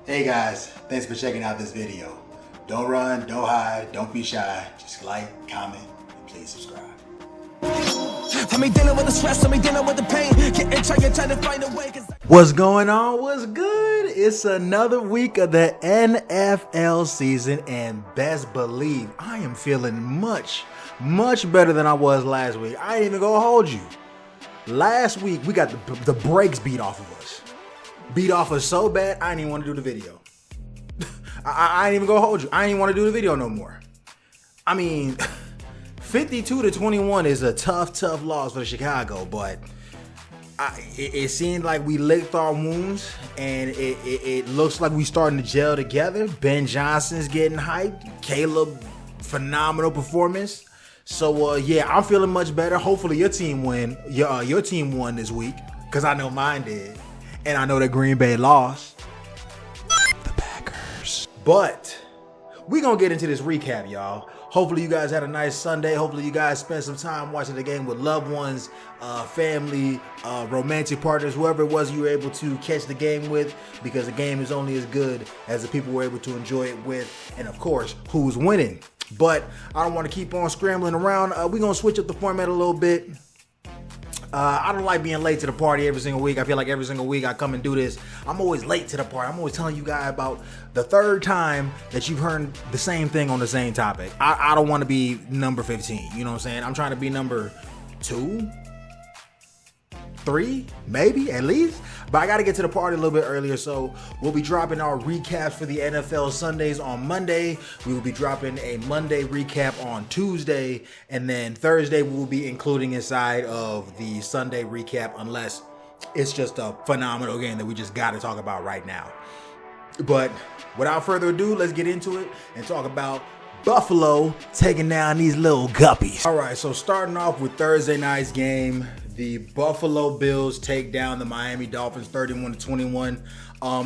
Hey guys, thanks for checking out this video. Don't run, don't hide, don't be shy. Just like, comment, and please subscribe. Dealing with the stress, dealing with the pain. Trying to find a way. What's going on? What's good? It's another week of the NFL season, and best believe I am feeling much better than I was last week. I ain't even gonna hold you. Last week we got the brakes beat off of us. Beat off us so bad I didn't even want to do the video. I ain't even gonna hold you. I ain't even want to do the video no more. I mean, 52-21 is a tough loss for Chicago, but it seemed like we licked our wounds, and it looks like we starting to gel together. Ben Johnson's getting hyped. Caleb, phenomenal performance. So yeah, I'm feeling much better. Hopefully your team win. Your team won this week, because I know mine did, and I know that Green Bay lost. The Packers. But we gonna get into this recap, y'all. Hopefully you guys had a nice Sunday. Hopefully you guys spent some time watching the game with loved ones, family, romantic partners, whoever it was you were able to catch the game with, because the game is only as good as the people were able to enjoy it with, and of course, who's winning. But I don't want to keep on scrambling around. We're going to switch up the format a little bit. I don't like being late to the party every single week. I feel like every single week I come and do this, I'm always late to the party. I'm always telling you guys about the third time that you've heard the same thing on the same topic. I don't want to be number 15. You know what I'm saying? I'm trying to be number 2, 3, maybe at least. But I got to get to the party a little bit earlier, so we'll be dropping our recaps for the NFL Sundays on Monday. We will be dropping a Monday recap on Tuesday, and then Thursday we will be including inside of the Sunday recap, unless it's just a phenomenal game that we just got to talk about right now. But without further ado, let's get into it and talk about Buffalo taking down these little guppies. All right, so starting off with Thursday night's game, the Buffalo Bills take down the Miami Dolphins 31-21.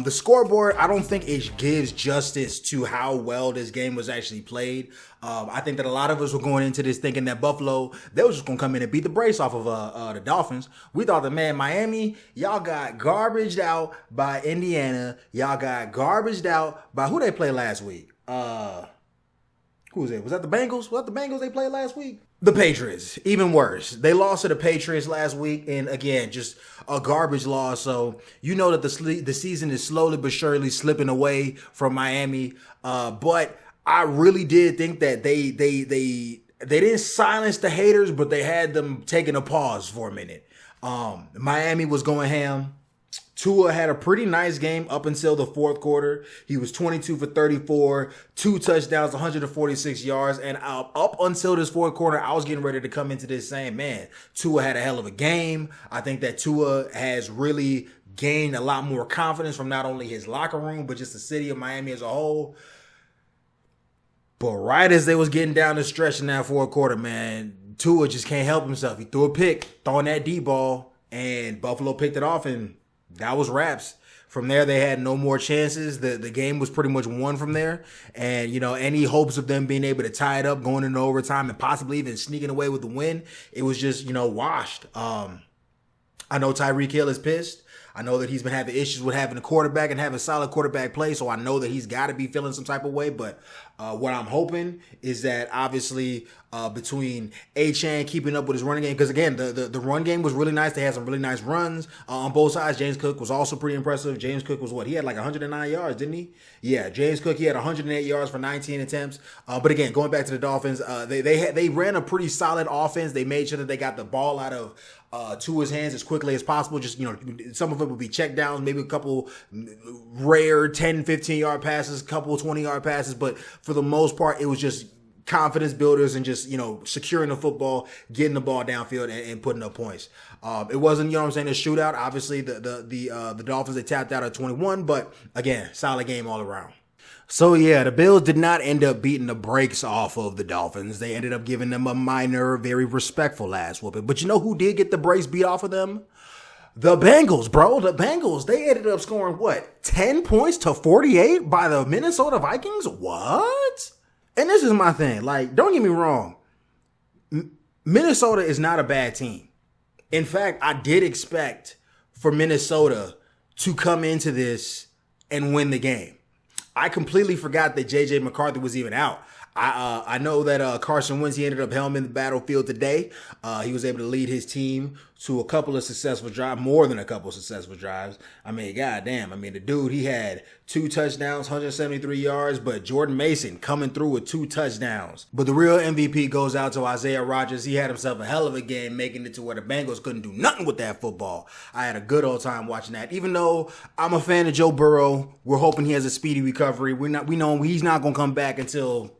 The scoreboard, I don't think it gives justice to how well this game was actually played. I think that a lot of us were going into this thinking that Buffalo, they was just going to come in and beat the brakes off of the Dolphins. We thought that, man, Miami, y'all got garbaged out by Indiana. Y'all got garbaged out by who they played last week. Who was it? Was that the Bengals? Was that the Bengals they played last week? The Patriots, even worse. They lost to the Patriots last week, and again, just a garbage loss. So you know that the season is slowly but surely slipping away from Miami. But I really did think that they didn't silence the haters, but they had them taking a pause for a minute. Miami was going ham. Tua had a pretty nice game up until the fourth quarter. He was 22 for 34, 2 touchdowns, 146 yards. And up until this fourth quarter, I was getting ready to come into this saying, man, Tua had a hell of a game. I think that Tua has really gained a lot more confidence from not only his locker room, but just the city of Miami as a whole. But right as they was getting down the stretch in that fourth quarter, man, Tua just can't help himself. He threw a pick, throwing that D ball, and Buffalo picked it off, and that was wraps. From there, they had no more chances. The game was pretty much won from there. And, you know, any hopes of them being able to tie it up, going into overtime, and possibly even sneaking away with the win, it was just, you know, washed. I know Tyreek Hill is pissed. I know that he's been having issues with having a quarterback and having solid quarterback play, so I know that he's got to be feeling some type of way. But what I'm hoping is that obviously between Achane keeping up with his running game, because again, the run game was really nice. They had some really nice runs on both sides. James Cook was also pretty impressive. James Cook was he had like 109 yards, didn't he? Yeah, James Cook, he had 108 yards for 19 attempts. But again, going back to the Dolphins, they ran a pretty solid offense. They made sure that they got the ball out of Tua's hands as quickly as possible. Just, you know, some of it would be check downs, maybe a couple rare 10, 15-yard passes, a couple 20-yard passes. But for the most part, it was just confidence builders and just, you know, securing the football, getting the ball downfield and putting up points. It wasn't, you know what I'm saying, a shootout. Obviously, the Dolphins, they tapped out at 21. But again, solid game all around. So yeah, the Bills did not end up beating the brakes off of the Dolphins. They ended up giving them a minor, very respectful ass whooping. But you know who did get the brakes beat off of them? The Bengals, bro. The Bengals, they ended up scoring, 10 points to 48 by the Minnesota Vikings? What? And this is my thing. Like, don't get me wrong. Minnesota is not a bad team. In fact, I did expect for Minnesota to come into this and win the game. I completely forgot that J.J. McCarthy was even out. I know that Carson Wentz, he ended up helming the battlefield today. He was able to lead his team to a couple of successful drives, more than a couple of successful drives. I mean, goddamn. I mean, the dude, he had 2 touchdowns, 173 yards, but Jordan Mason coming through with 2 touchdowns. But the real MVP goes out to Isaiah Rodgers. He had himself a hell of a game, making it to where the Bengals couldn't do nothing with that football. I had a good old time watching that. Even though I'm a fan of Joe Burrow, we're hoping he has a speedy recovery. We know he's not going to come back until...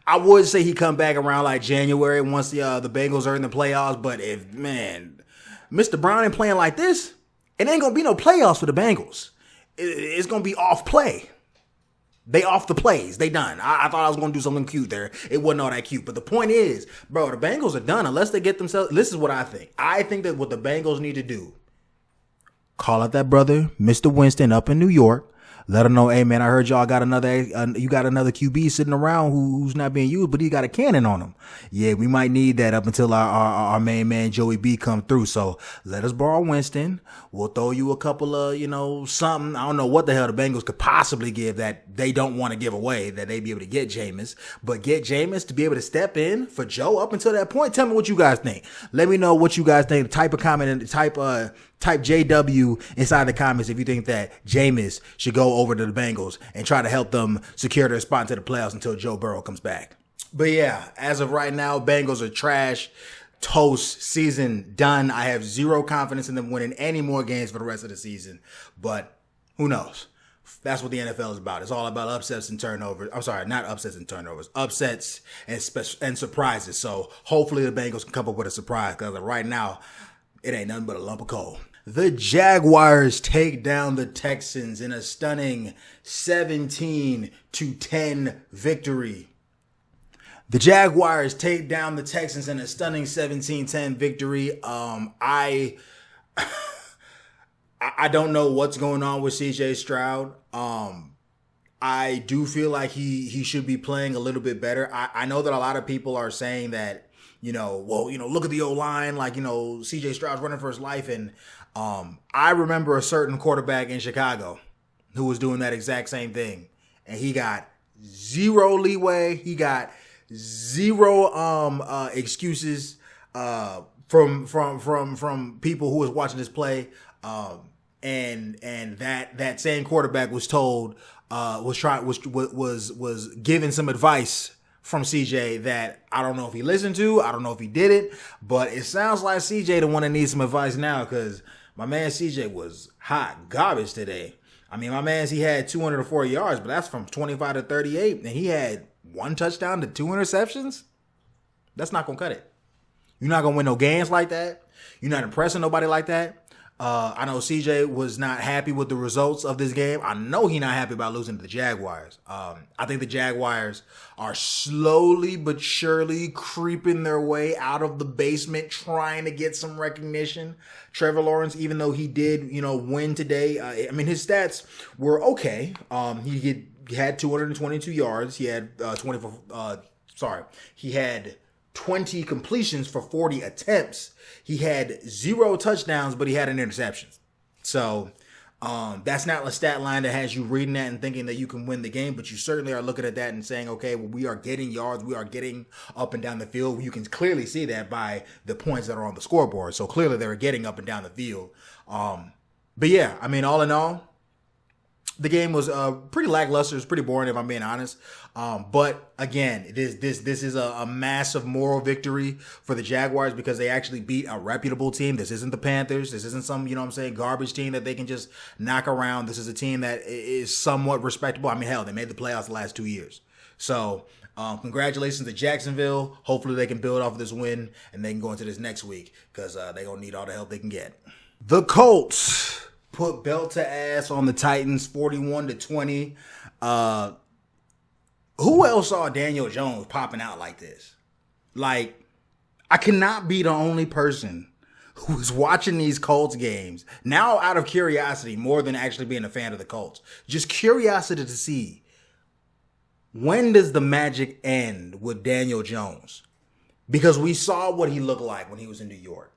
I would say he come back around like January once the Bengals are in the playoffs. But if, man, Mr. Brown ain't playing like this, it ain't going to be no playoffs for the Bengals. It's going to be off play. They off the plays. They done. I thought I was going to do something cute there. It wasn't all that cute. But the point is, bro, the Bengals are done unless they get themselves. This is what I think. I think that what the Bengals need to do, call out that brother, Mr. Winston, up in New York. Let him know, hey, man, I heard y'all got you got another QB sitting around who's not being used, but he got a cannon on him. Yeah, we might need that up until our main man, Joey B, come through. So let us borrow Winston. We'll throw you a couple of, something. I don't know what the hell the Bengals could possibly give that they don't want to give away, that they be able to get Jameis. But get Jameis to be able to step in for Joe up until that point. Tell me what you guys think. Let me know what you guys think. Type a comment and type JW inside the comments if you think that Jameis should go over to the Bengals and try to help them secure their spot into the playoffs until Joe Burrow comes back. But yeah, as of right now, Bengals are trash, toast, season done. I have zero confidence in them winning any more games for the rest of the season. But who knows? That's what the NFL is about. It's all about upsets and turnovers. I'm sorry, not upsets and turnovers. Upsets and surprises. So hopefully the Bengals can come up with a surprise because right now, it ain't nothing but a lump of coal. The Jaguars take down the Texans in a stunning 17-10 victory. The Jaguars take down the Texans in a stunning 17-10 victory. I don't know what's going on with CJ Stroud. I do feel like he should be playing a little bit better. I know that a lot of people are saying that, look at the O-line, like, CJ Stroud's running for his life. And I remember a certain quarterback in Chicago who was doing that exact same thing. And he got zero leeway. He got zero excuses from people who was watching this play. And that same quarterback was told was given some advice from CJ that I don't know if he listened to, I don't know if he did it, but it sounds like CJ the one that needs some advice now because my man CJ was hot garbage today. I mean, my man's, he had 204 yards, but that's from 25 to 38, and he had 1 touchdown to 2 interceptions. That's not going to cut it. You're not going to win no games like that. You're not impressing nobody like that. I know CJ was not happy with the results of this game. I know he's not happy about losing to the Jaguars. I think the Jaguars are slowly but surely creeping their way out of the basement, trying to get some recognition. Trevor Lawrence, even though he did, win today, his stats were okay. He had 222 yards. He had 20 completions for 40 attempts. He had 0 touchdowns, but he had an interception. So that's not a stat line that has you reading that and thinking that you can win the game, but you certainly are looking at that and saying, okay, well, we are getting yards. We are getting up and down the field. You can clearly see that by the points that are on the scoreboard. So clearly they were getting up and down the field. But yeah, all in all, the game was pretty lackluster. It's pretty boring, if I'm being honest. But again, this is a massive moral victory for the Jaguars because they actually beat a reputable team. This isn't the Panthers. This isn't some, garbage team that they can just knock around. This is a team that is somewhat respectable. Hell, they made the playoffs the last 2 years. So congratulations to Jacksonville. Hopefully they can build off of this win and they can go into this next week because they're going to need all the help they can get. The Colts put belt to ass on the Titans, 41-20. Who else saw Daniel Jones popping out like this? Like, I cannot be the only person who is watching these Colts games now out of curiosity more than actually being a fan of the Colts. Just curiosity to see, when does the magic end with Daniel Jones? Because we saw what he looked like when he was in New York.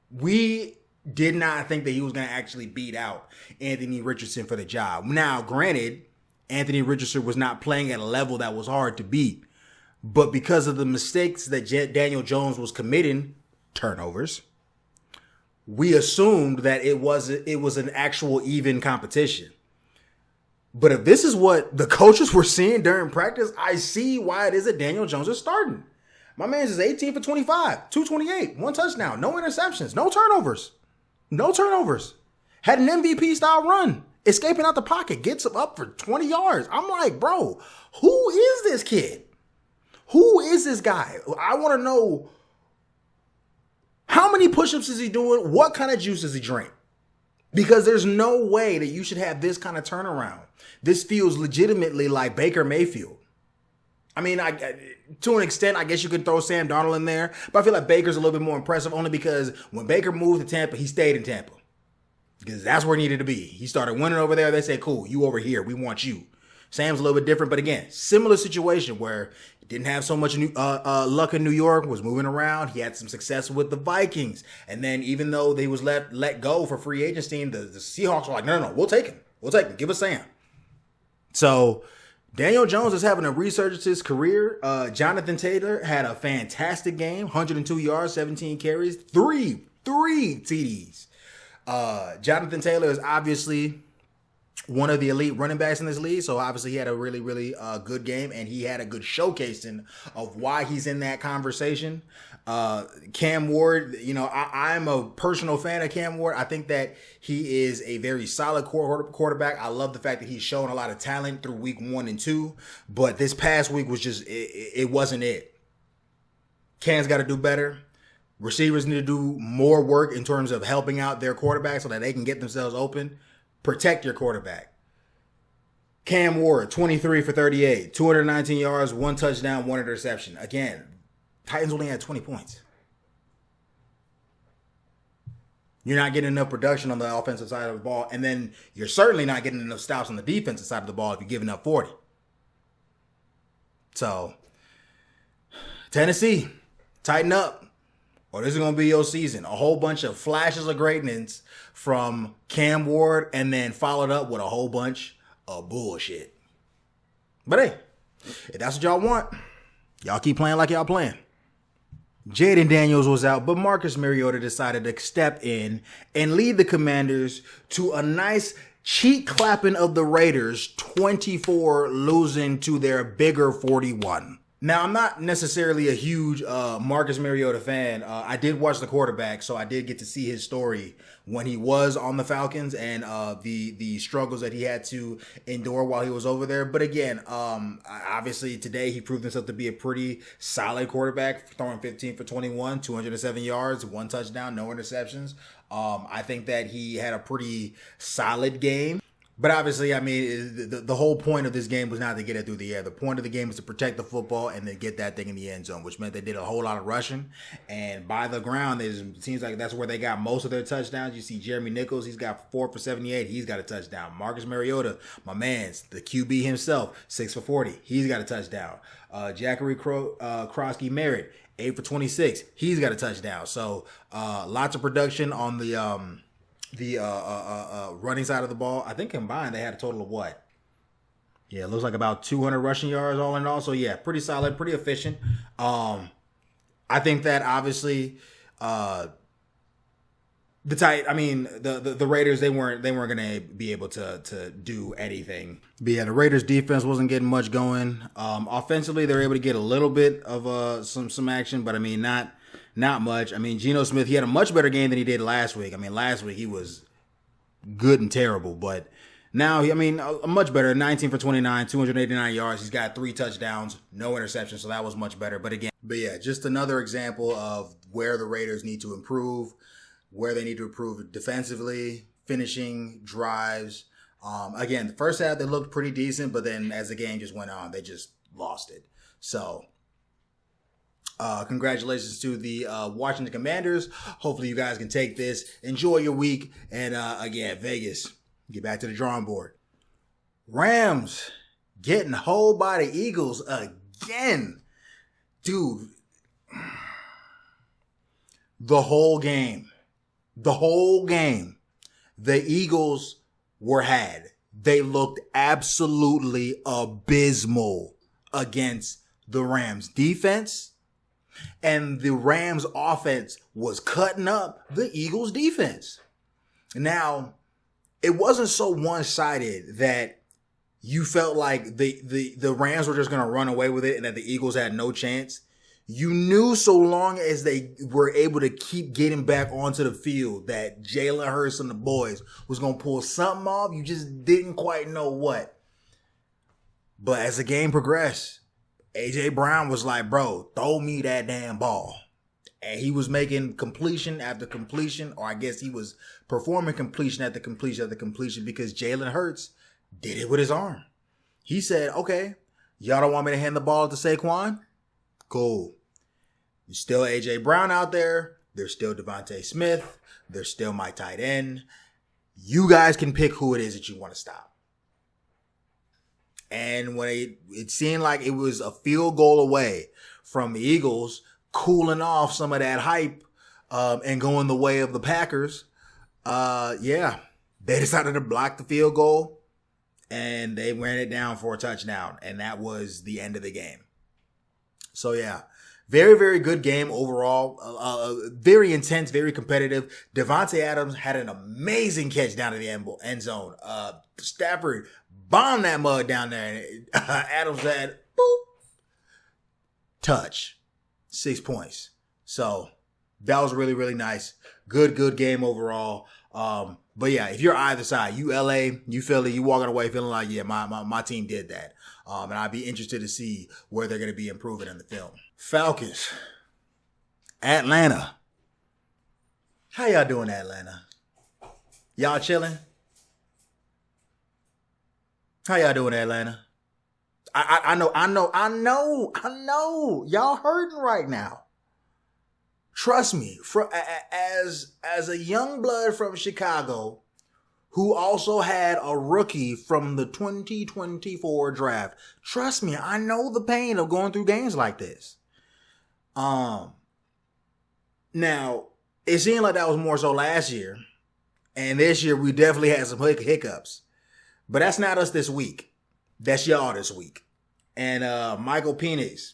We did not think that he was going to actually beat out Anthony Richardson for the job. Now, granted, Anthony Richardson was not playing at a level that was hard to beat, but because of the mistakes that Daniel Jones was committing, turnovers, we assumed that it was an actual even competition. But if this is what the coaches were seeing during practice, I see why it is that Daniel Jones is starting. My man's is 18 for 25, 228, 1 touchdown, no interceptions, no turnovers. No turnovers. Had an MVP style run. Escaping out the pocket. Gets him up for 20 yards. I'm like, bro, who is this kid? Who is this guy? I want to know how many push-ups is he doing? What kind of juice does he drink? Because there's no way that you should have this kind of turnaround. This feels legitimately like Baker Mayfield. I mean, to an extent, I guess you could throw Sam Darnold in there, but I feel like Baker's a little bit more impressive only because when Baker moved to Tampa, he stayed in Tampa because that's where he needed to be. He started winning over there. They said, cool, you over here. We want you. Sam's a little bit different, but again, similar situation where he didn't have so much luck in New York, was moving around. He had some success with the Vikings. And then even though they was let go for free agency, the Seahawks were like, no, we'll take him. We'll take him. Give us Sam. So Daniel Jones is having a resurgence in his career. Jonathan Taylor had a fantastic game, 102 yards, 17 carries, three TDs. Jonathan Taylor is obviously one of the elite running backs in this league, so obviously he had a really, really good game, and he had a good showcasing of why he's in that conversation. Cam Ward, I'm a personal fan of Cam Ward. I think that he is a very solid quarterback. I love the fact that he's shown a lot of talent through week 1 and 2, but this past week was just, it wasn't it. Cam's got to do better. Receivers need to do more work in terms of helping out their quarterback so that they can get themselves open. Protect your quarterback. Cam Ward, 23 for 38, 219 yards, 1 touchdown, 1 interception. Again, Titans only had 20 points. You're not getting enough production on the offensive side of the ball, and then you're certainly not getting enough stops on the defensive side of the ball if you're giving up 40. So, Tennessee, tighten up, or this is going to be your season. A whole bunch of flashes of greatness from Cam Ward, and then followed up with a whole bunch of bullshit. But hey, if that's what y'all want, y'all keep playing like y'all playing. Jaden Daniels was out, but Marcus Mariota decided to step in and lead the Commanders to a nice cheek clapping of the Raiders, 24 losing to their bigger 41. Now, I'm not necessarily a huge Marcus Mariota fan. I did watch the quarterback, so I did get to see his story when he was on the Falcons and the struggles that he had to endure while he was over there. But again, obviously today he proved himself to be a pretty solid quarterback, throwing 15 for 21, 207 yards, 1 touchdown, no interceptions. I think that he had a pretty solid game. But obviously, I mean, the whole point of this game was not to get it through the air. The point of the game was to protect the football and then get that thing in the end zone, which meant they did a whole lot of rushing. And by the ground, it seems like that's where they got most of their touchdowns. You see Jeremy Nichols, he's got 4 for 78. He's got a touchdown. Marcus Mariota, my man's the QB himself, 6 for 40. He's got a touchdown. Jackery Krosky Merritt, 8 for 26. He's got a touchdown. So lots of production on the running side of the ball. I think combined they had a total of what? Yeah, it looks like about 200 rushing yards all in all. So yeah, pretty solid, pretty efficient. I think that obviously the Raiders, they weren't gonna be able to do anything. But yeah, the Raiders defense wasn't getting much going. Offensively, they were able to get a little bit of some action, but I mean not much. I mean, Geno Smith, he had a much better game than he did last week. I mean, last week he was good and terrible, but now, a much better. 19 for 29, 289 yards. He's got 3 touchdowns, no interceptions, so that was much better. But yeah, just another example of where the Raiders need to improve, where they need to improve defensively, finishing drives. Again, the first half, they looked pretty decent, but then as the game just went on, they just lost it. So congratulations to the Washington Commanders. Hopefully you guys can take this, enjoy your week, and again, Vegas, get back to the drawing board. Rams getting holed by the Eagles again. Dude, the whole game, The whole game, the Eagles were had. They looked absolutely abysmal against the Rams defense, and the Rams offense was cutting up the Eagles defense. Now, it wasn't so one-sided that you felt like the Rams were just going to run away with it and that the Eagles had no chance. You knew so long as they were able to keep getting back onto the field that Jalen Hurts and the boys was going to pull something off. You just didn't quite know what. But as the game progressed, A.J. Brown was like, bro, throw me that damn ball. And he was making completion after completion, or I guess he was performing completion after completion after completion because Jalen Hurts did it with his arm. He said, okay, y'all don't want me to hand the ball to Saquon? Cool. There's still A.J. Brown out there. There's still Devontae Smith. There's still my tight end. You guys can pick who it is that you want to stop. And when it seemed like it was a field goal away from the Eagles cooling off some of that hype and going the way of the Packers, they decided to block the field goal and they ran it down for a touchdown. And that was the end of the game. So, yeah, very, very good game overall. Very intense, very competitive. Devontae Adams had an amazing catch down to the end zone. Stafford bombed that mug down there. And Adams had, boop, touch. 6 points. So, that was really, really nice. Good game overall. But, yeah, if you're either side, you LA, you Philly, you walking away feeling like, yeah, my team did that. And I'd be interested to see where they're going to be improving in the film. Falcons. Atlanta. How y'all doing, Atlanta? Y'all chilling? How y'all doing, Atlanta? I know. Y'all hurting right now. Trust me, as a young blood from Chicago, who also had a rookie from the 2024 draft. Trust me, I know the pain of going through games like this. Now, it seemed like that was more so last year. And this year, we definitely had some hiccups. But that's not us this week. That's y'all this week. And Michael Penix,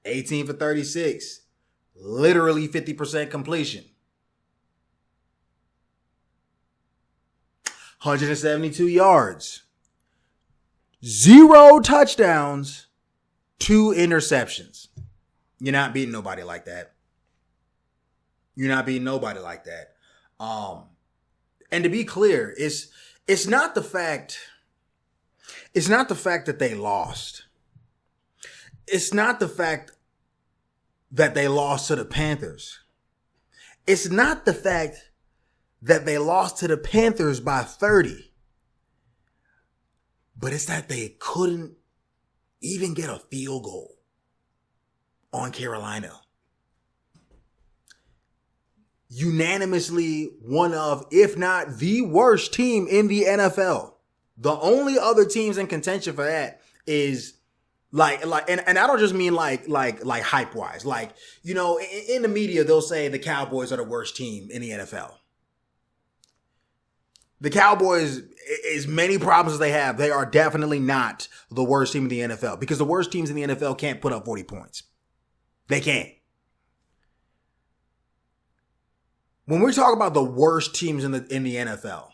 18 for 36. Literally 50% completion. 172 yards, 0 touchdowns, 2 interceptions. You're not beating nobody like that. And to be clear, it's not the fact that they lost. It's not the fact that they lost to the Panthers. It's not the fact that they lost to the Panthers by 30. But it's that they couldn't even get a field goal on Carolina. Unanimously one of, if not the worst team in the NFL. The only other teams in contention for that is and I don't just mean like hype wise. Like, you know, in the media, they'll say the Cowboys are the worst team in the NFL. The Cowboys, as many problems as they have, they are definitely not the worst team in the NFL because the worst teams in the NFL can't put up 40 points. They can't. When we talk about the worst teams in the NFL,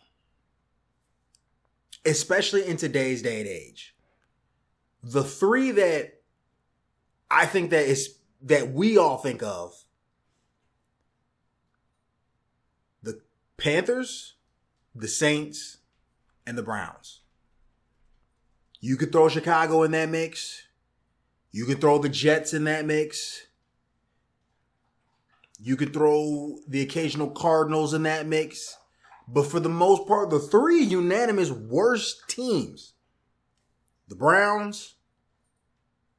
especially in today's day and age, the three that I think that we all think of, the Panthers, the Saints, and the Browns. You could throw Chicago in that mix. You could throw the Jets in that mix. You could throw the occasional Cardinals in that mix. But for the most part, the three unanimous worst teams, the Browns,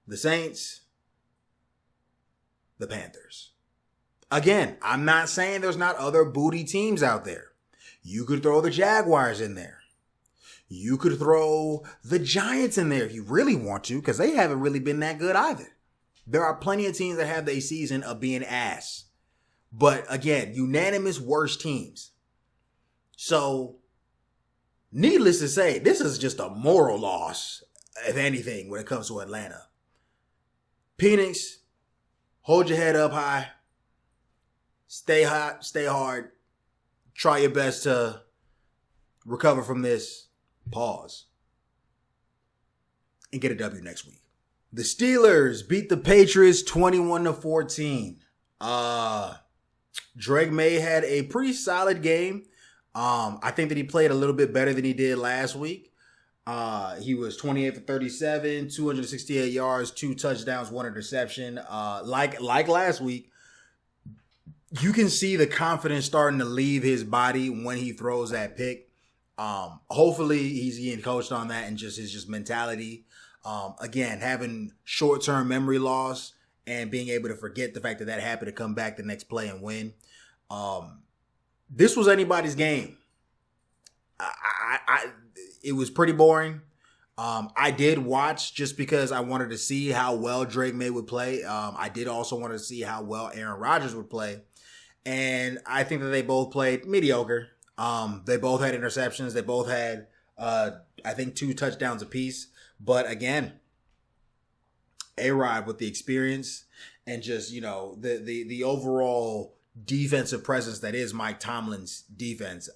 the Saints, the Panthers. Again, I'm not saying there's not other booty teams out there. You could throw the Jaguars in there. You could throw the Giants in there if you really want to, because they haven't really been that good either. There are plenty of teams that have their season of being ass. But again, unanimous worst teams. So, needless to say, this is just a moral loss, if anything, when it comes to Atlanta. Phoenix, hold your head up high. Stay hot, stay hard. Try your best to recover from this. Pause. And get a W next week. The Steelers beat the Patriots 21-14. Drake May had a pretty solid game. I think that he played a little bit better than he did last week. He was 28 for 37, 268 yards, 2 touchdowns, 1 interception. Like last week, you can see the confidence starting to leave his body when he throws that pick. Hopefully he's getting coached on that and just his mentality. Again, having short-term memory loss and being able to forget the fact that happened to come back the next play and win. This was anybody's game. It was pretty boring. I did watch just because I wanted to see how well Drake May would play. I did also want to see how well Aaron Rodgers would play. And I think that they both played mediocre. They both had interceptions. They both had, I think, 2 touchdowns apiece. But again, A-Rod with the experience and just, the overall defensive presence that is Mike Tomlin's defense.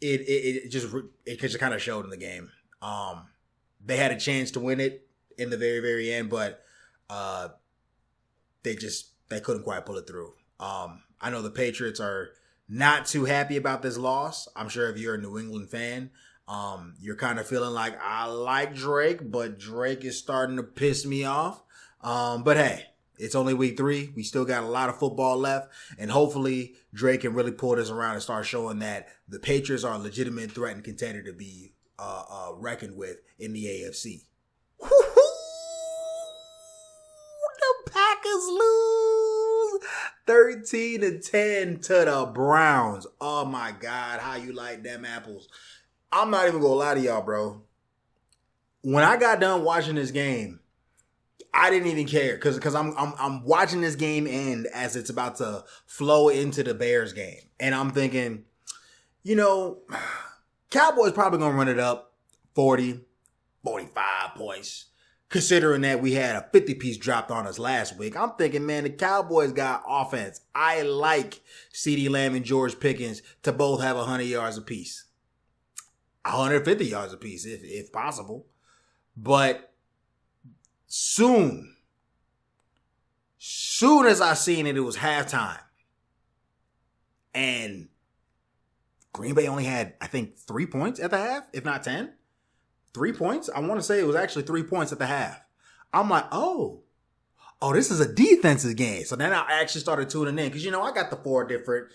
It just kind of showed in the game. They had a chance to win it in the very, very end, but they couldn't quite pull it through. I know the Patriots are not too happy about this loss. I'm sure if you're a New England fan, you're kind of feeling like, I like Drake, but Drake is starting to piss me off. But hey, it's only week 3. We still got a lot of football left. And hopefully Drake can really pull this around and start showing that the Patriots are a legitimate threat and contender to be reckoned with in the AFC. The Packers lose 13-10 to the Browns. Oh my God, how you like them apples. I'm not even gonna lie to y'all, bro. When I got done watching this game, I didn't even care because I'm watching this game end as it's about to flow into the Bears game. And I'm thinking, Cowboys probably gonna run it up 40, 45 points. Considering that we had a 50-piece dropped on us last week, I'm thinking, man, the Cowboys got offense. I like CeeDee Lamb and George Pickens to both have 100 yards apiece. 150 yards apiece, if possible. But soon as I seen it, it was halftime. And Green Bay only had, I think, 3 points at the half, if not 10. 3 points? I want to say it was actually 3 points at the half. I'm like, oh, this is a defensive game. So then I actually started tuning in because, I got the 4 different,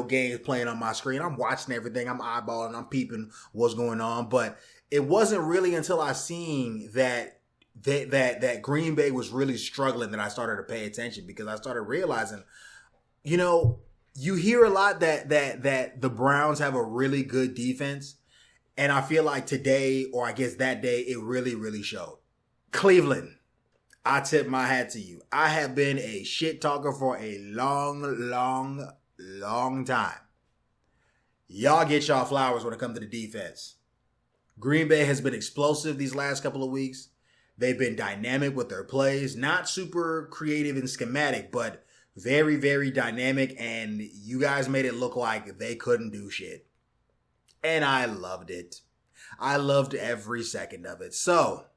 games playing on my screen. I'm watching everything. I'm eyeballing. I'm peeping what's going on. But it wasn't really until I seen that Green Bay was really struggling that I started to pay attention because I started realizing, you hear a lot that the Browns have a really good defense. And I feel like today, or I guess that day, it really, really showed. Cleveland, I tip my hat to you. I have been a shit talker for a long, long, long time. Y'all get y'all flowers when it comes to the defense. Green Bay has been explosive these last couple of weeks. They've been dynamic with their plays. Not super creative and schematic, but very, very dynamic. And you guys made it look like they couldn't do shit. And I loved it. I loved every second of it. So,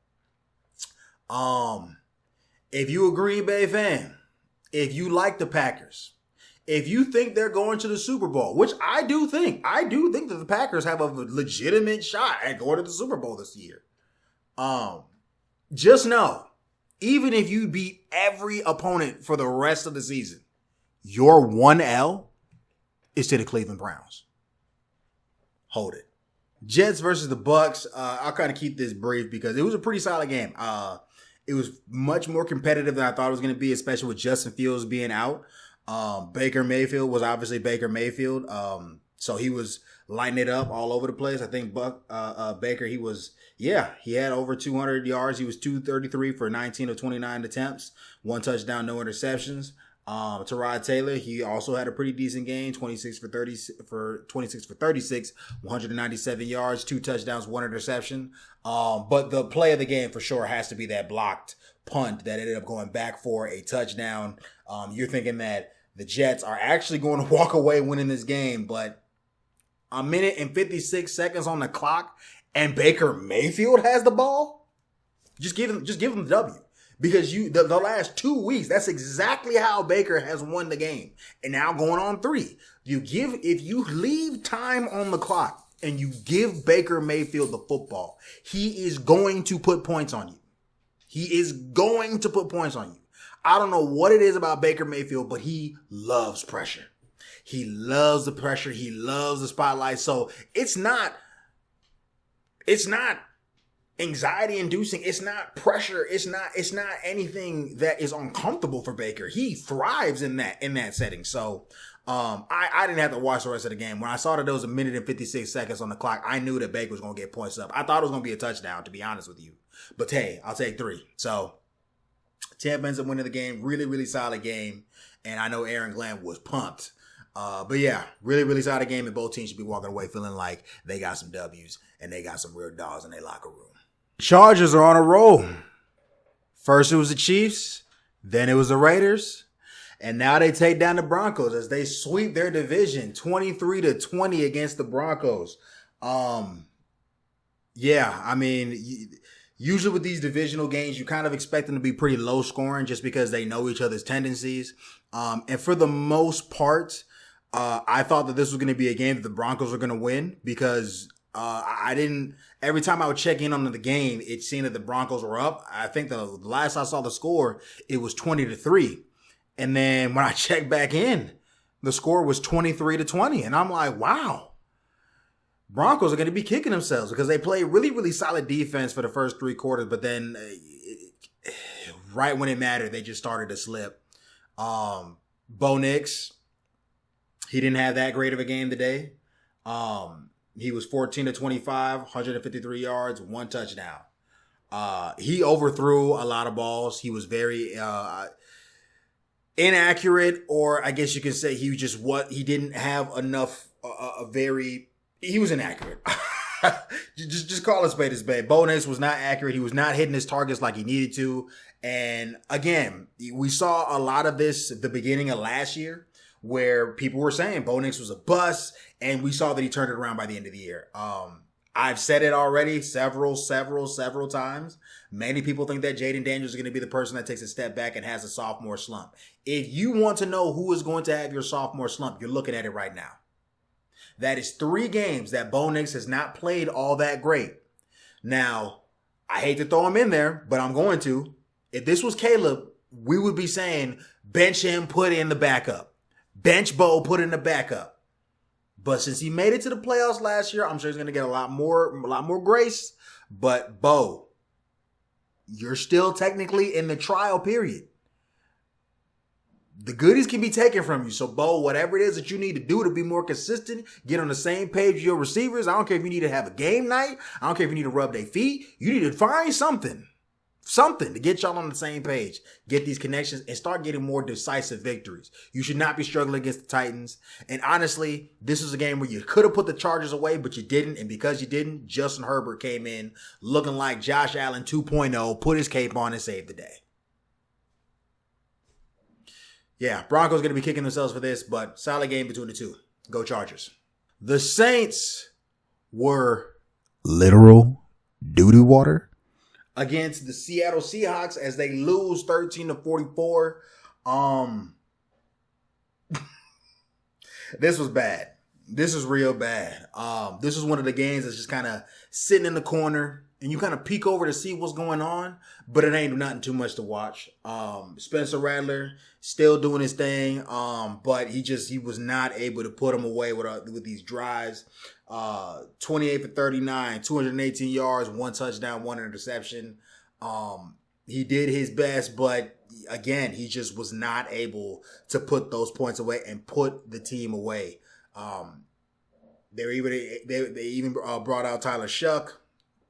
if you a Green Bay fan, if you like the Packers, if you think they're going to the Super Bowl, which I do think that the Packers have a legitimate shot at going to the Super Bowl this year. Just know, even if you beat every opponent for the rest of the season, your 1L is to the Cleveland Browns. Hold it. Jets versus the Bucks. I'll kind of keep this brief because it was a pretty solid game. It was much more competitive than I thought it was going to be, especially with Justin Fields being out. Baker Mayfield was obviously Baker Mayfield. So he was lighting it up all over the place. I think Baker, he had over 200 yards. He was 233 for 19 of 29 attempts, 1 touchdown, no interceptions. Tyrod Taylor, he also had a pretty decent game, 26 for 36, 197 yards, 2 touchdowns, 1 interception. But the play of the game for sure has to be that blocked punt that ended up going back for a touchdown. You're thinking that the Jets are actually going to walk away winning this game, but a minute and 56 seconds on the clock and Baker Mayfield has the ball? Just give him the W. Because the last 2 weeks, that's exactly how Baker has won the game. And now going on 3. If you leave time on the clock and you give Baker Mayfield the football, he is going to put points on you. He is going to put points on you. I don't know what it is about Baker Mayfield, but he loves pressure. He loves the pressure. He loves the spotlight. So it's not anxiety inducing. It's not pressure. It's not anything that is uncomfortable for Baker. He thrives in that setting. So I didn't have to watch the rest of the game. When I saw that there was a minute and 56 seconds on the clock, I knew that Baker was going to get points up. I thought it was going to be a touchdown, to be honest with you. But hey, I'll take 3. So Tampa ends up winning the game. Really, really solid game. And I know Aaron Glenn was pumped. But yeah, really, really solid game. And both teams should be walking away feeling like they got some W's and they got some real dogs in their locker room. Chargers are on a roll. First it was the Chiefs. Then it was the Raiders. And now they take down the Broncos as they sweep their division 23-20 against the Broncos. Yeah, I mean, usually with these divisional games, you kind of expect them to be pretty low scoring just because they know each other's tendencies. And for the most part, I thought that this was going to be a game that the Broncos were going to win because every time I would check in on the game, it seemed that the Broncos were up. I think the last I saw the score, it was 20-3. And then when I checked back in, the score was 23-20. And I'm like, wow. Broncos are going to be kicking themselves because they played really, really solid defense for the first 3 quarters. But then right when it mattered, they just started to slip. Bo Nix, he didn't have that great of a game today. He was 14-25, 153 yards, 1 touchdown. He overthrew a lot of balls. He was very inaccurate, or I guess you could say he didn't have enough, he was inaccurate. just call it spade a spade. Bo Nix was not accurate. He was not hitting his targets like he needed to. And again, we saw a lot of this at the beginning of last year where people were saying Bo Nix was a bust, and we saw that he turned it around by the end of the year. I've said it already several times. Many people think that Jaden Daniels is going to be the person that takes a step back and has a sophomore slump. If you want to know who is going to have your sophomore slump, you're looking at it right now. That is 3 games that Bo Nix has not played all that great. Now, I hate to throw him in there, but I'm going to. If this was Caleb, we would be saying bench him, put in the backup. Bench Bo, put in the backup. But since he made it to the playoffs last year, I'm sure he's going to get a lot more grace. But Bo, you're still technically in the trial period. The goodies can be taken from you. So, Bo, whatever it is that you need to do to be more consistent, get on the same page with your receivers. I don't care if you need to have a game night. I don't care if you need to rub their feet. You need to find something to get y'all on the same page. Get these connections and start getting more decisive victories. You should not be struggling against the Titans. And honestly, this is a game where you could have put the Chargers away, but you didn't. And because you didn't, Justin Herbert came in looking like Josh Allen 2.0, put his cape on and saved the day. Yeah, Broncos going to be kicking themselves for this, but solid game between the two. Go Chargers. The Saints were literal doo-doo water against the Seattle Seahawks as they lose 13-44. This was bad. This is real bad. This is one of the games that's just kind of sitting in the corner and you kind of peek over to see what's going on, but it ain't nothing too much to watch. Spencer Rattler still doing his thing, but he was not able to put him away with these drives. 28 for 39, 218 yards, 1 touchdown, 1 interception. He did his best, but again, he just was not able to put those points away and put the team away. They even brought out Tyler Shuck.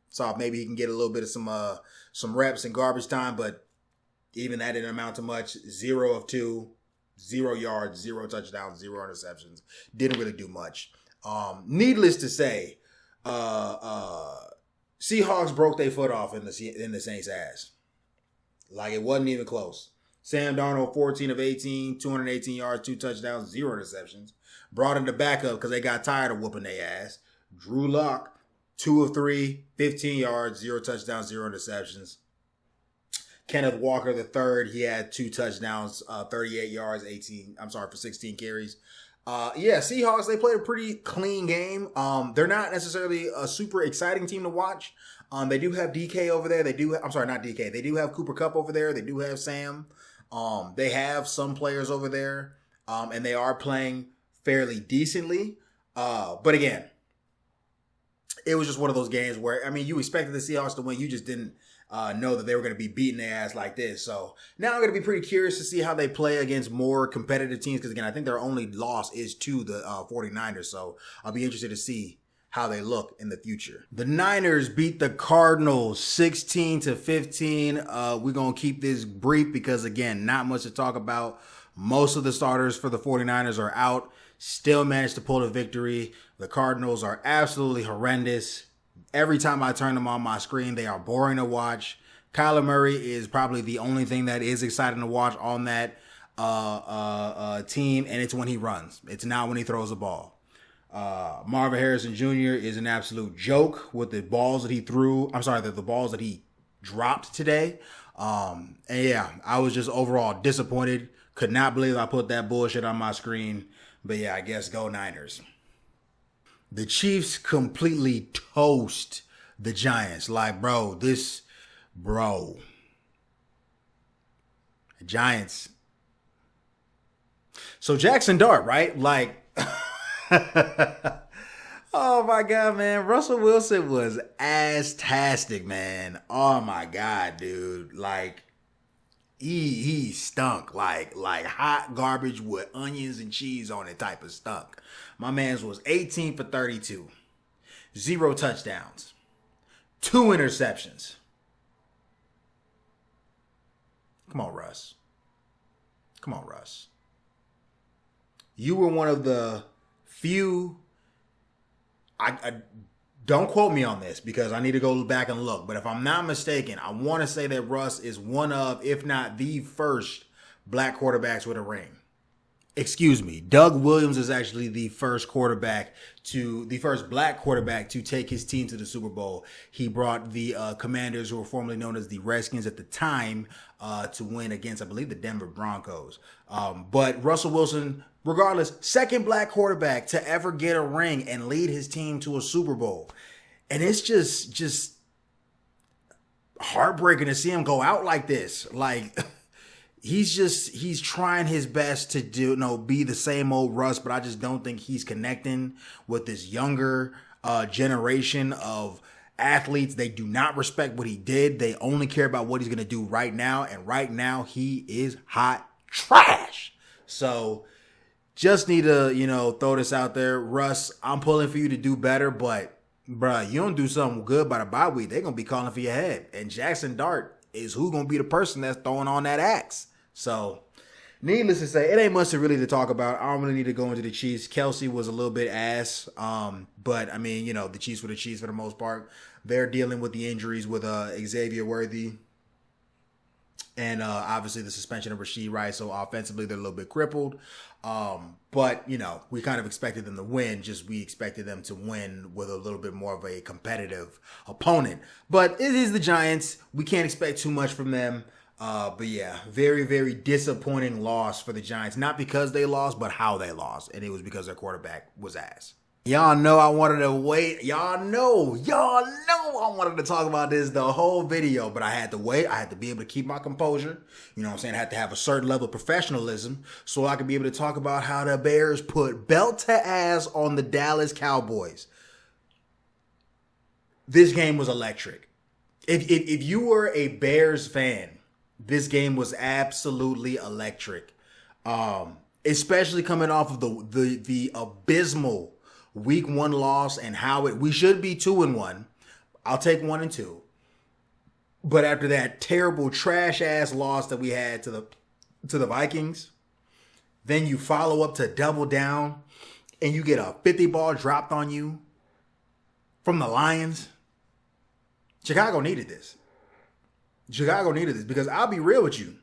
So maybe he can get a little bit of some reps and garbage time, but even that didn't amount to much. 0 of 2, 0 yards, 0 touchdowns, 0 interceptions. Didn't really do much. Needless to say, Seahawks broke their foot off in the Saints' ass. Like, it wasn't even close. Sam Darnold, 14 of 18, 218 yards, 2 touchdowns, 0 interceptions. Brought in the backup because they got tired of whooping their ass. Drew Lock, 2 of 3, 15 yards, 0 touchdowns, 0 interceptions. Kenneth Walker, the third, he had 2 touchdowns, 38 yards, for 16 carries. Seahawks, they played a pretty clean game. They're not necessarily a super exciting team to watch. They do have DK over there. They do have Cooper Kupp over there. They do have Sam. They have some players over there. And they are playing fairly decently. But again, it was just one of those games where, I mean, you expected the Seahawks to win. You just didn't know that they were going to be beating their ass like this. So now I'm going to be pretty curious to see how they play against more competitive teams. Because again, I think their only loss is to the 49ers. So I'll be interested to see how they look in the future. The Niners beat the Cardinals 16-15. We're going to keep this brief because, again, not much to talk about. Most of the starters for the 49ers are out. Still managed to pull a victory. The Cardinals are absolutely horrendous. Every time I turn them on my screen, they are boring to watch. Kyler Murray is probably the only thing that is exciting to watch on that team, and it's when he runs. It's not when he throws the ball. Marvin Harrison Jr. is an absolute joke with the balls that he threw. The balls that he dropped today. And yeah, I was just overall disappointed. Could not believe I put that bullshit on my screen. But yeah, I guess go Niners. The Chiefs completely toast the Giants. Like, the Giants. So Jackson Dart, right? Like, oh my God, man. Russell Wilson was ass-tastic, man. Oh my God, dude. Like, he stunk like hot garbage with onions and cheese on it type of stunk. My man's was 18 for 32, 0 touchdowns, 2 interceptions. Come on, Russ. You were one of the few. I don't quote me on this because I need to go back and look. But if I'm not mistaken, I want to say that Russ is one of, if not the first, black quarterbacks with a ring. Excuse me. Doug Williams is actually the first black quarterback to take his team to the Super Bowl. He brought the Commanders, who were formerly known as the Redskins at the time, to win against, I believe, the Denver Broncos. But Russell Wilson, regardless, second black quarterback to ever get a ring and lead his team to a Super Bowl. And it's just heartbreaking to see him go out like this. Like, he's trying his best to be the same old Russ, but I just don't think he's connecting with this younger generation of athletes. They do not respect what he did. They only care about what he's going to do right now. And right now he is hot trash. So just need to, throw this out there. Russ, I'm pulling for you to do better, but bruh, you don't do something good by the bye week, they're going to be calling for your head. And Jackson Dart is who's going to be the person that's throwing on that axe. So, needless to say, it ain't much to talk about. I don't really need to go into the Chiefs. Kelsey was a little bit ass. But, I mean, the Chiefs were the Chiefs for the most part. They're dealing with the injuries with Xavier Worthy. And obviously the suspension of Rashee Rice. So, offensively, they're a little bit crippled. But, we kind of expected them to win. Just we expected them to win with a little bit more of a competitive opponent. But it is the Giants. We can't expect too much from them. But yeah, very, very disappointing loss for the Giants. Not because they lost, but how they lost. And it was because their quarterback was ass. Y'all know I wanted to wait. Y'all know I wanted to talk about this the whole video, but I had to wait. I had to be able to keep my composure. You know what I'm saying? I had to have a certain level of professionalism so I could be able to talk about how the Bears put belt to ass on the Dallas Cowboys. This game was electric. If you were a Bears fan, this game was absolutely electric. Especially coming off of the abysmal Week 1 loss and how we should be 2-1. I'll take 1-2. But after that terrible trash ass loss that we had to the Vikings, then you follow up to double down, and you get a 50 ball dropped on you from the Lions. Chicago needed this. Chicago needed this because I'll be real with you.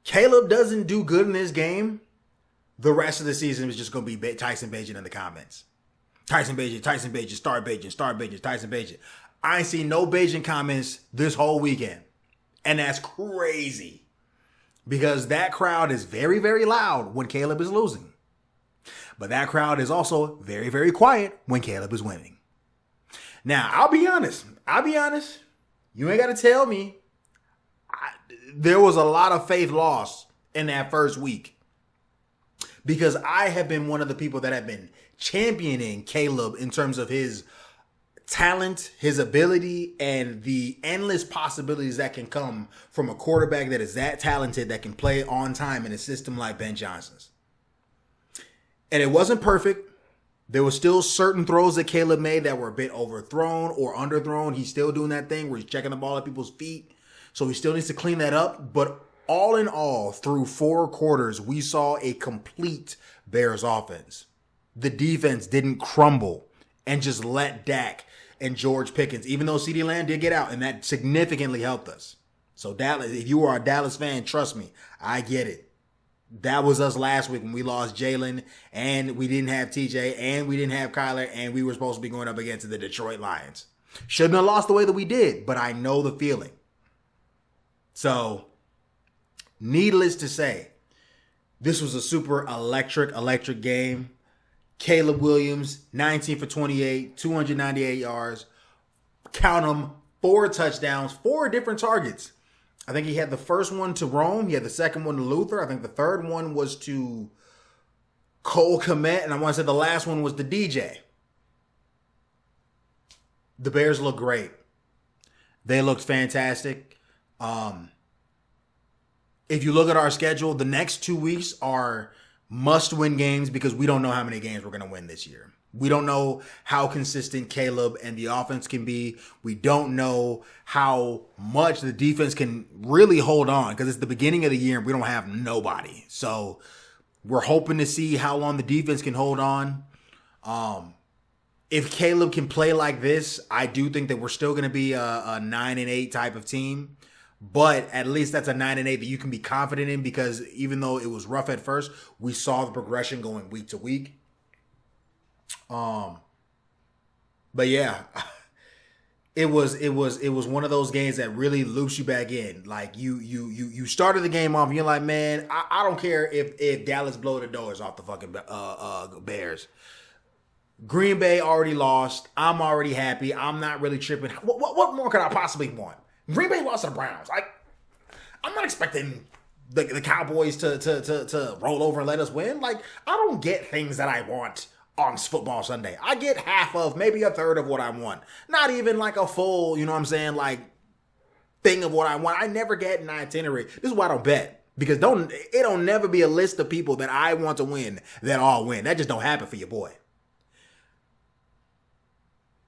Caleb doesn't do good in this game. The rest of the season is just going to be Tyson Bagent in the comments. Tyson Bagent, start Bagent, Tyson Bagent. I ain't seen no Bagent comments this whole weekend. And that's crazy. Because that crowd is very, very loud when Caleb is losing. But that crowd is also very, very quiet when Caleb is winning. Now, I'll be honest. You ain't got to tell me. There was a lot of faith lost in that first week. Because I have been one of the people that have been championing Caleb in terms of his talent, his ability, and the endless possibilities that can come from a quarterback that is that talented that can play on time in a system like Ben Johnson's. And it wasn't perfect. There were still certain throws that Caleb made that were a bit overthrown or underthrown. He's still doing that thing where he's checking the ball at people's feet. So he still needs to clean that up. But all in all, through 4 quarters, we saw a complete Bears offense. The defense didn't crumble and just let Dak and George Pickens, even though CeeDee Lamb did get out, and that significantly helped us. So Dallas, if you are a Dallas fan, trust me, I get it. That was us last week when we lost Jalen, and we didn't have TJ, and we didn't have Kyler, and we were supposed to be going up against the Detroit Lions. Shouldn't have lost the way that we did, but I know the feeling. So, needless to say, this was a super electric game. Caleb Williams, 19 for 28, 298 yards. Count them, 4 touchdowns, 4 different targets. I think he had the first one to Rome. He had the second one to Luther. I think the third one was to Cole Kmet. And I want to say the last one was to DJ. The Bears look great. They looked fantastic. If you look at our schedule, the next 2 weeks are must-win games because we don't know how many games we're going to win this year. We don't know how consistent Caleb and the offense can be. We don't know how much the defense can really hold on because it's the beginning of the year and we don't have nobody. So we're hoping to see how long the defense can hold on. If Caleb can play like this, I do think that we're still going to be a 9-8 type of team. But at least that's a 9-8 that you can be confident in because even though it was rough at first, we saw the progression going week to week. But yeah, it was one of those games that really loops you back in. Like you started the game off and you're like, man, I don't care if Dallas blow the doors off the fucking Bears. Green Bay already lost. I'm already happy. I'm not really tripping. What more could I possibly want? Green Bay lost to the Browns. I'm not expecting the Cowboys to roll over and let us win. Like, I don't get things that I want on football Sunday. I get half of, maybe a third of what I want. Not even like a full, you know what I'm saying, like, thing of what I want. I never get an itinerary. This is why I don't bet. Because it don't never be a list of people that I want to win that all win. That just don't happen for your boy.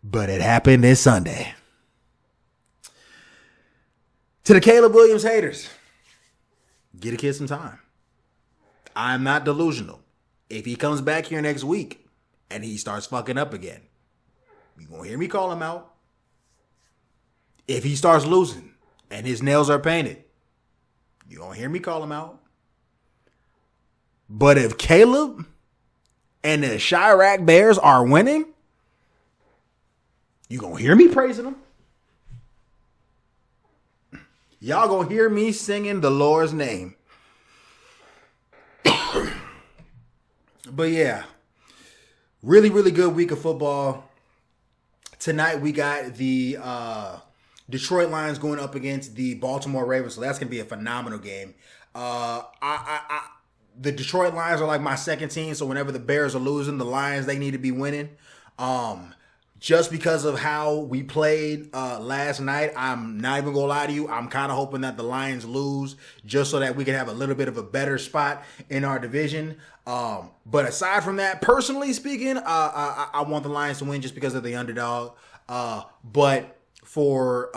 But it happened this Sunday. To the Caleb Williams haters, get a kid some time. I'm not delusional. If he comes back here next week and he starts fucking up again, you gonna hear me call him out. If he starts losing and his nails are painted, you gonna hear me call him out. But if Caleb and the Chirac Bears are winning, you gonna hear me praising them. Y'all gonna hear me singing the Lord's name. But yeah, really, really good week of football. Tonight we got the Detroit Lions going up against the Baltimore Ravens, so that's gonna be a phenomenal game. The Detroit Lions are like my second team, so whenever the Bears are losing, the Lions, they need to be winning. Just because of how we played last night, I'm not even going to lie to you. I'm kind of hoping that the Lions lose just so that we can have a little bit of a better spot in our division. But aside from that, personally speaking, I want the Lions to win just because of the underdog. But for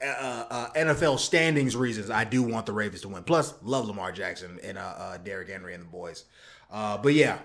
NFL standings reasons, I do want the Ravens to win. Plus, love Lamar Jackson and Derrick Henry and the boys. But yeah.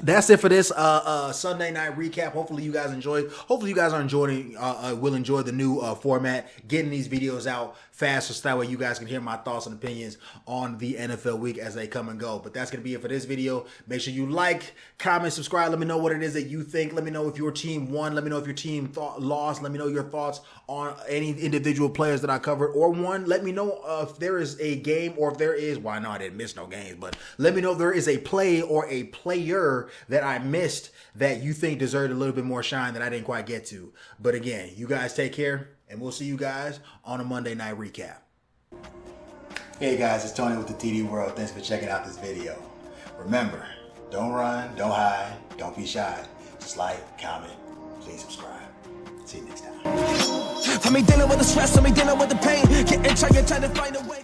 That's it for this Sunday night recap. Hopefully you guys enjoyed. Hopefully you guys are enjoying. Will enjoy the new format, getting these videos out faster, so that way you guys can hear my thoughts and opinions on the NFL week as they come and go. But that's gonna be it for this video. Make sure you like, comment, subscribe. Let me know what it is that you think. Let me know if your team won. Let me know if your team lost. Let me know your thoughts on any individual players that I covered or won. Let me know if there is a game, or if there is. Well, I know I didn't miss no games, but let me know if there is a play or a player that I missed that you think deserved a little bit more shine that I didn't quite get to. But again, you guys take care, and we'll see you guys on a Monday night recap. Hey guys, it's Tony with the TD World. Thanks for checking out this video. Remember, don't run, don't hide, don't be shy. Just like, comment, please subscribe. See you next time. I'm dealing with the stress, I'm dealing with the pain. Getting trying to find a way.